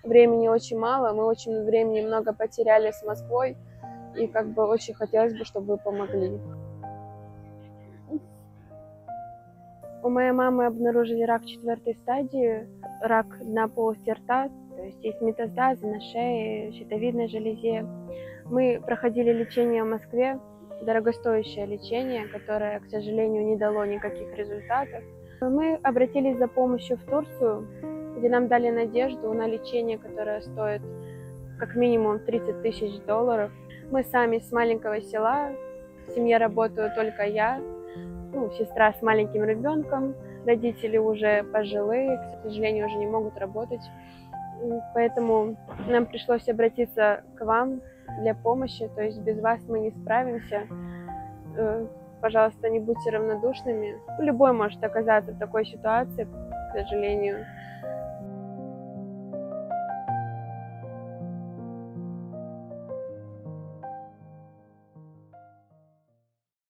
времени очень мало, мы очень времени много потеряли с Москвой, и как бы очень хотелось бы, чтобы вы помогли. У моей мамы обнаружили рак 4-й стадии, рак дна полости рта, то есть метастазы на шее, щитовидной железе. Мы проходили лечение в Москве, дорогостоящее лечение, которое, к сожалению, не дало никаких результатов. Мы обратились за помощью в Турцию, где нам дали надежду на лечение, которое стоит как минимум $30 000. Мы сами с маленького села, в семье работаю только я, сестра с маленьким ребенком, родители уже пожилые, к сожалению, уже не могут работать. Поэтому нам пришлось обратиться к вам для помощи, то есть без вас мы не справимся. Пожалуйста, не будьте равнодушными. Любой может оказаться в такой ситуации, к сожалению.